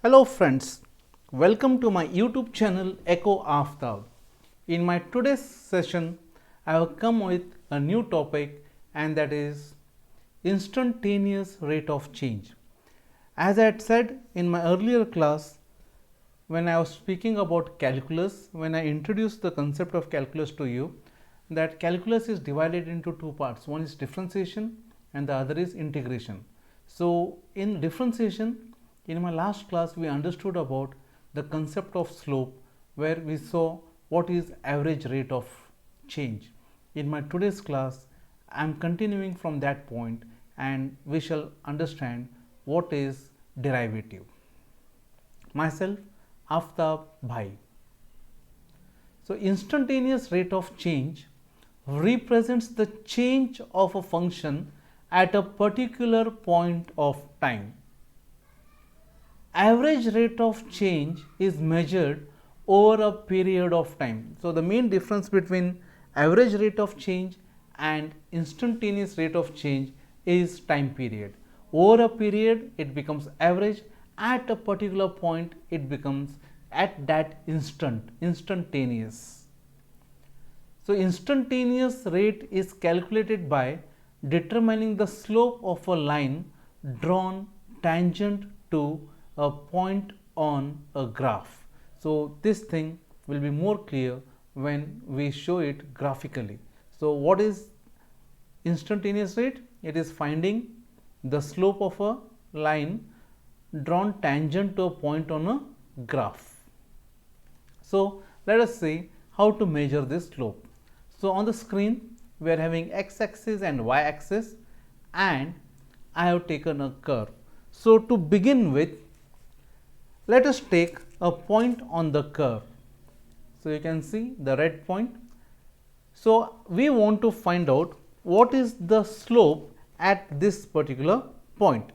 Hello friends, welcome to my YouTube channel Echo Aftab. In my today's session, I have come with a new topic, and that is instantaneous rate of change. As I had said in my earlier class, when I was speaking about calculus, when I introduced the concept of calculus to you, that calculus is divided into two parts. One is differentiation and the other is integration. So in differentiation, in my last class we understood about the concept of slope, where we saw what is average rate of change. In my today's class, I am continuing from that point and we shall understand what is derivative. Myself, Aftab Bhai. So instantaneous rate of change represents the change of a function at a particular point of time. Average rate of change is measured over a period of time. So the main difference between average rate of change and instantaneous rate of change is time period. Over a period it becomes average, at a particular point it becomes at that instant, instantaneous. So instantaneous rate is calculated by determining the slope of a line drawn tangent to a point on a graph. So this thing will be more clear when we show it graphically. So what is instantaneous rate? It is finding the slope of a line drawn tangent to a point on a graph. So let us see how to measure this slope. So on the screen we are having x-axis and y-axis, and I have taken a curve. So to begin with, let us take a point on the curve. So you can see the red point. So we want to find out what is the slope at this particular point.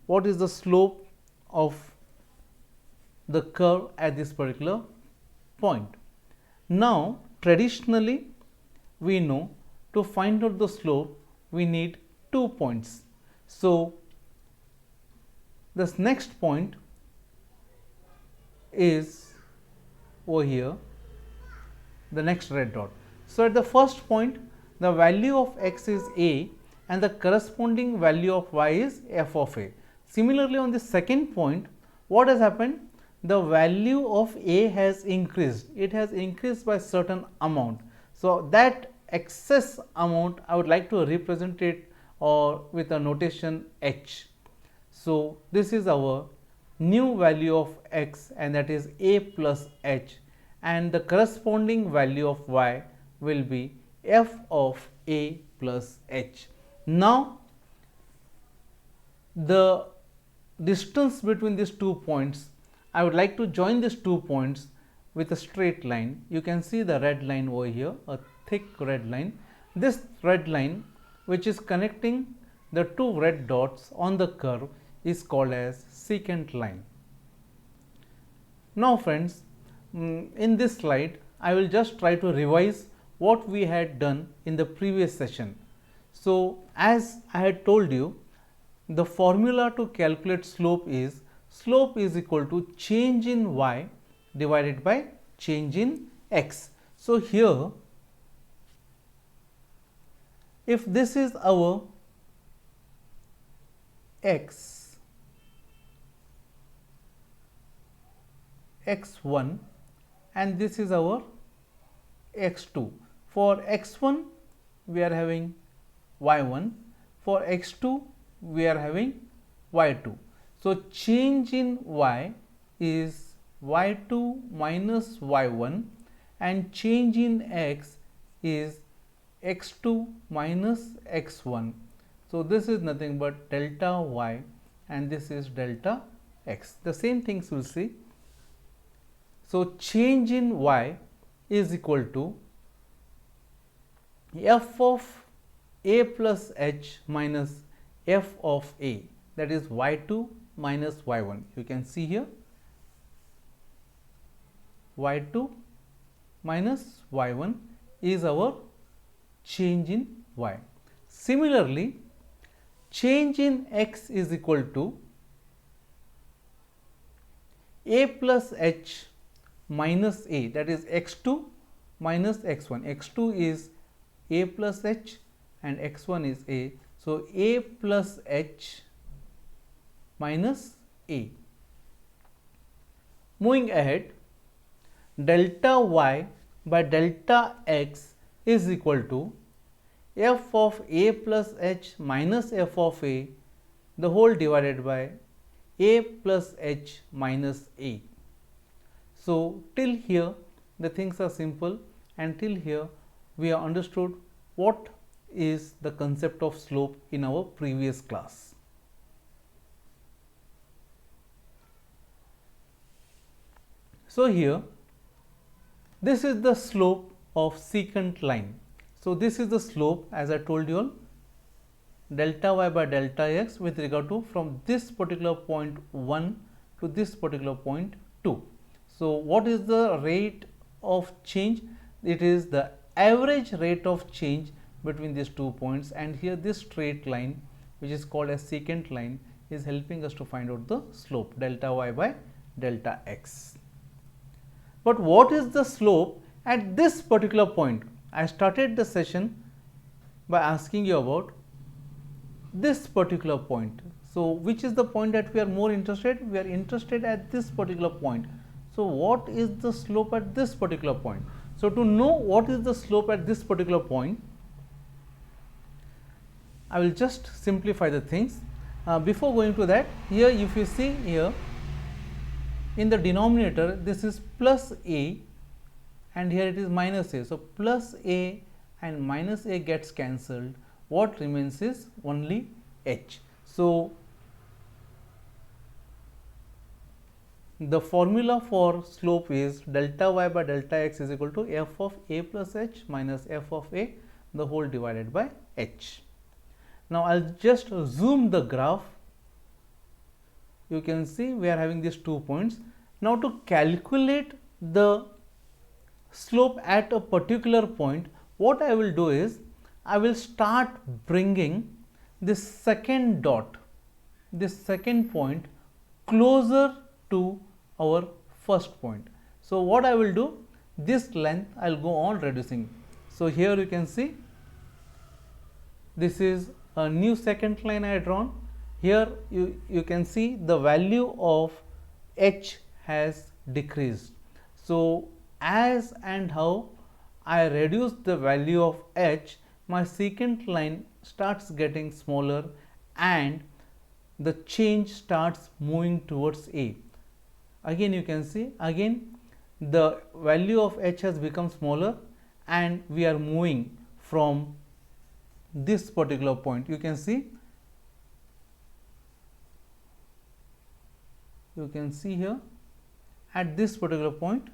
What is the slope of the curve at this particular point? Now traditionally we know to find out the slope we need 2 points. So this next point is over here, the next red dot. So at the first point the value of x is a and the corresponding value of y is f of a. Similarly on the second point, what has happened? The value of a has increased. It has increased by certain amount. So that excess amount I would like to represent it or with a notation h. So this is our new value of x, and that is a plus h, and the corresponding value of y will be f of a plus h. Now the distance between these 2 points, I would like to join these 2 points with a straight line. You can see the red line over here, a thick red line. This red line, which is connecting the 2 red dots on the curve, is called as secant line. Now friends, in this slide I will just try to revise what we had done in the previous session. So as I had told you, the formula to calculate slope is equal to change in y divided by change in x. So here, if this is our x, x1, and this is our x2. For x1 we are having y1, for x2 we are having y2. So change in y is y2 minus y1, and change in x is x2 minus x1. So this is nothing but delta y, and this is delta x. The same things we will see. So change in y is equal to f of a plus h minus f of a, that is y2 minus y1. You can see here y2 minus y1 is our change in y. Similarly, change in x is equal to a plus h minus a, that is x2 minus x1. x2 is a plus h and x1 is a. So, a plus h minus a. Moving ahead, delta y by delta x is equal to f of a plus h minus f of a, the whole divided by a plus h minus a. So, till here the things are simple, and till here we have understood what is the concept of slope in our previous class. So, here this is the slope of secant line. So, this is the slope, as I told you all, delta y by delta x with regard to from this particular point 1 to this particular point 2. So, what is the rate of change? It is the average rate of change between these 2 points, and here this straight line, which is called as secant line, is helping us to find out the slope delta y by delta x. But what is the slope at this particular point? I started the session by asking you about this particular point. So, which is the point that we are more interested? We are interested at this particular point. So, what is the slope at this particular point? So, to know what is the slope at this particular point, I will just simplify the things. Before going to that, here if you see here, in the denominator this is plus a and here it is minus a. So, plus a and minus a gets cancelled. What remains is only h. So, the formula for slope is delta y by delta x is equal to f of a plus h minus f of a, the whole divided by h. Now, I will just zoom the graph. You can see we are having these 2 points. Now, to calculate the slope at a particular point, what I will do is I will start bringing this second dot, this second point closer to our first point. So, what I will do, this length I will go on reducing. So, here you can see this is a new second line I had drawn. Here you can see the value of h has decreased. So, as and how I reduce the value of h, my secant line starts getting smaller and the change starts moving towards a. Again you can see, again the value of h has become smaller and we are moving from this particular point. You can see here at this particular point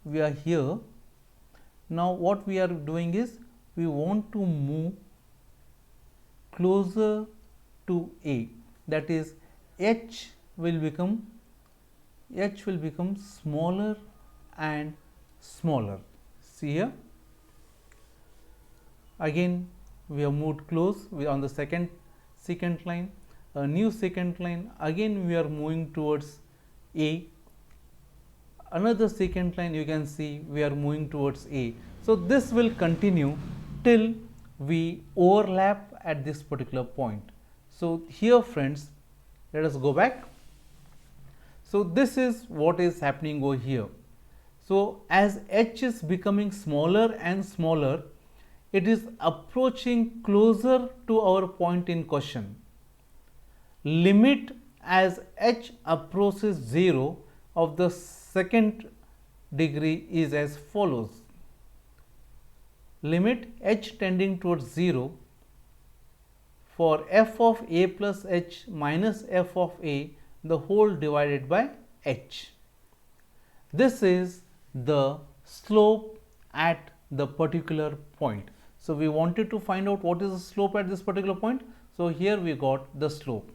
we are here. Now, what we are doing is we want to move closer to a, that is h will become smaller and smaller. See here, again we have moved close, we are on the second secant line, a new secant line, again we are moving towards a, another secant line, you can see we are moving towards a. So, this will continue till we overlap at this particular point. So, here friends, let us go back. So, this is what is happening over here. So, as h is becoming smaller and smaller, it is approaching closer to our point in question. Limit as h approaches 0 of the second degree is as follows. Limit h tending towards 0 for f of a plus h minus f of a, the whole divided by h. This is the slope at the particular point. So, we wanted to find out what is the slope at this particular point. So, here we got the slope.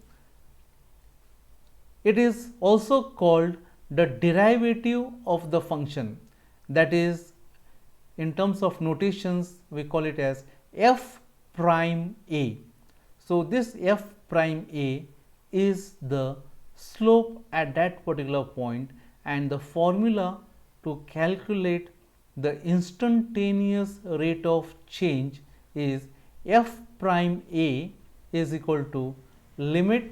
It is also called the derivative of the function, that is, in terms of notations we call it as f prime a. So, this f prime a is the slope at that particular point, and the formula to calculate the instantaneous rate of change is f prime a is equal to limit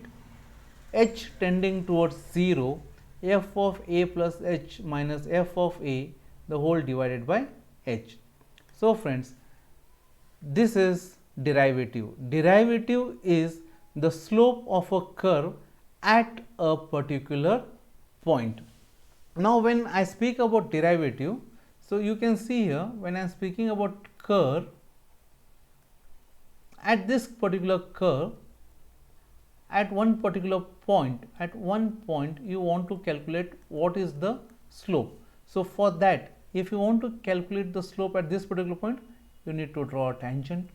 h tending towards 0 f of a plus h minus f of a the whole divided by h. So, friends, this is derivative. Derivative is the slope of a curve at a particular point. Now, when I speak about derivative, so you can see here when I am speaking about curve, at this particular curve, at one particular point, you want to calculate what is the slope. So, for that, if you want to calculate the slope at this particular point, you need to draw a tangent.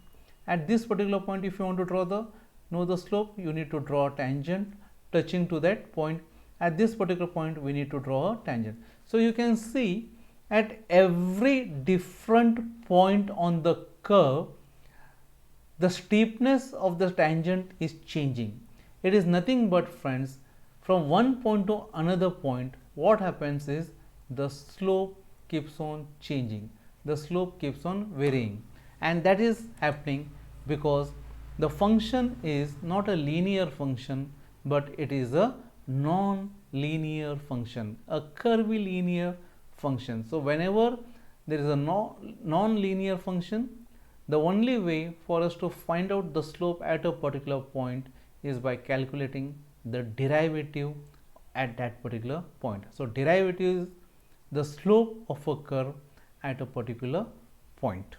At this particular point, if you want to know the slope, you need to draw a tangent touching to that point. At this particular point, we need to draw a tangent. So, you can see at every different point on the curve, the steepness of the tangent is changing. It is nothing but, friends, from one point to another point, what happens is the slope keeps on changing, the slope keeps on varying, and that is happening because the function is not a linear function, but it is a non-linear function, a curvilinear function. So, whenever there is a non-linear function, the only way for us to find out the slope at a particular point is by calculating the derivative at that particular point. So, derivative is the slope of a curve at a particular point.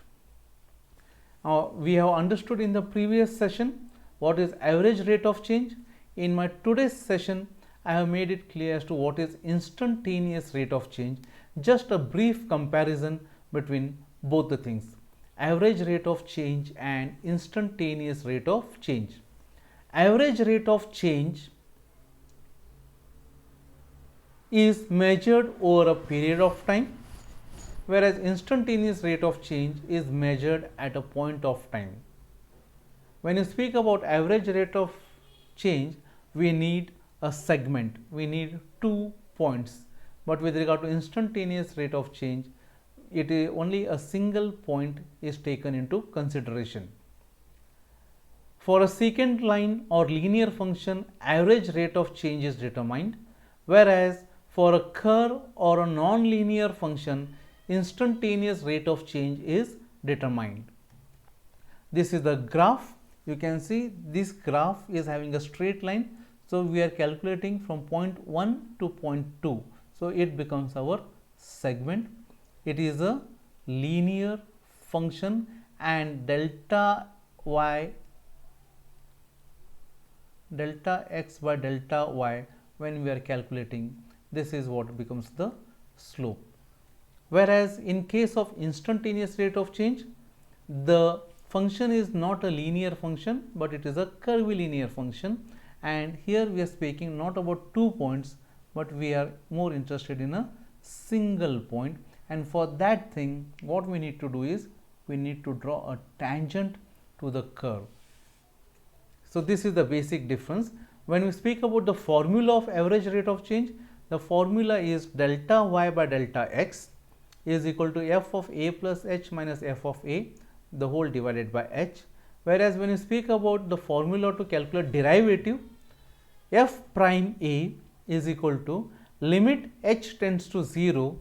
Now, we have understood in the previous session what is average rate of change. In my today's session, I have made it clear as to what is instantaneous rate of change. Just a brief comparison between both the things, average rate of change and instantaneous rate of change. Average rate of change is measured over a period of time, whereas instantaneous rate of change is measured at a point of time. When you speak about average rate of change, we need a segment, we need 2 points, but with regard to instantaneous rate of change, it is only a single point is taken into consideration. For a secant line or linear function, average rate of change is determined, whereas for a curve or a non-linear function, instantaneous rate of change is determined. This is the graph. You can see this graph is having a straight line. So, we are calculating from point 1 to point 2. So, it becomes our segment. It is a linear function, and delta y, delta x by delta y, when we are calculating, this is what becomes the slope. Whereas in case of instantaneous rate of change, the function is not a linear function, but it is a curvilinear function, and here we are speaking not about 2 points, but we are more interested in a single point, and for that thing what we need to do is we need to draw a tangent to the curve. So, this is the basic difference. When we speak about the formula of average rate of change, the formula is delta y by delta x is equal to f of a plus h minus f of a the whole divided by h. Whereas, when you speak about the formula to calculate derivative, f prime a is equal to limit h tends to 0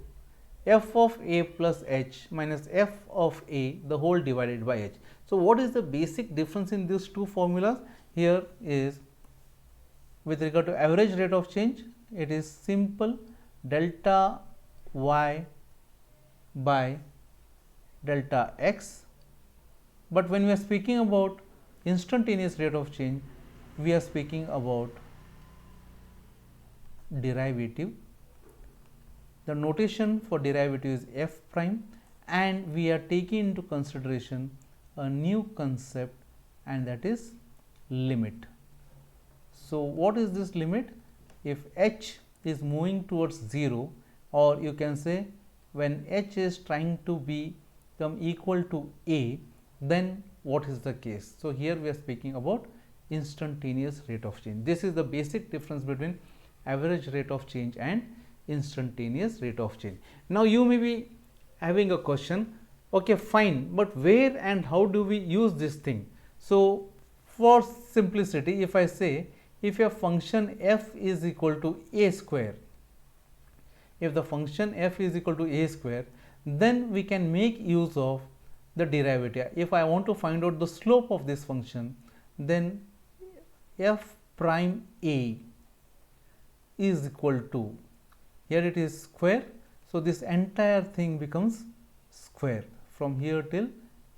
f of a plus h minus f of a the whole divided by h. So, what is the basic difference in these two formulas? Here is with regard to average rate of change, it is simple delta y by delta x, but when we are speaking about instantaneous rate of change, we are speaking about derivative. The notation for derivative is f prime, and we are taking into consideration a new concept, and that is limit. So, what is this limit? If h is moving towards 0, or you can say when h is trying to become equal to a, then what is the case? So, here we are speaking about instantaneous rate of change. This is the basic difference between average rate of change and instantaneous rate of change. Now you may be having a question, okay fine, but where and how do we use this thing? So for simplicity, if I say if your function f is equal to a square, if the function f is equal to a square, then we can make use of the derivative. If I want to find out the slope of this function, then f prime a is equal to, here it is square, so this entire thing becomes square from here till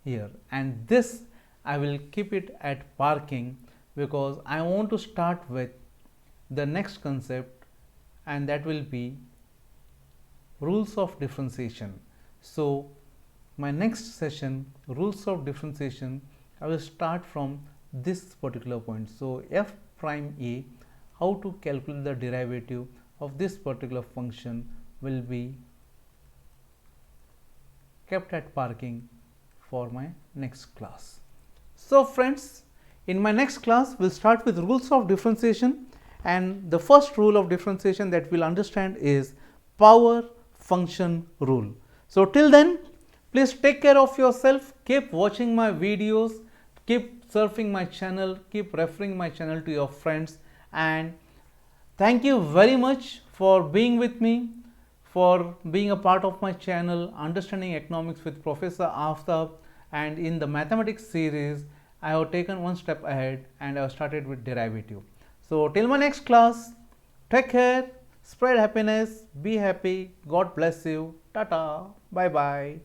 here, and this I will keep it at parking because I want to start with the next concept, and that will be rules of differentiation. So my next session, rules of differentiation, I will start from this particular point. So f prime a, how to calculate the derivative of this particular function will be kept at parking for my next class. So friends, in my next class we'll start with rules of differentiation, and the first rule of differentiation that we'll understand is power function rule. So till then, please take care of yourself, keep watching my videos, keep surfing my channel, keep referring my channel to your friends, and thank you very much for being with me, for being a part of my channel Understanding Economics with Professor Aftab. And in the mathematics series, I have taken one step ahead and I have started with derivative. So till my next class, take care, spread happiness, be happy, God bless you, tata, bye bye.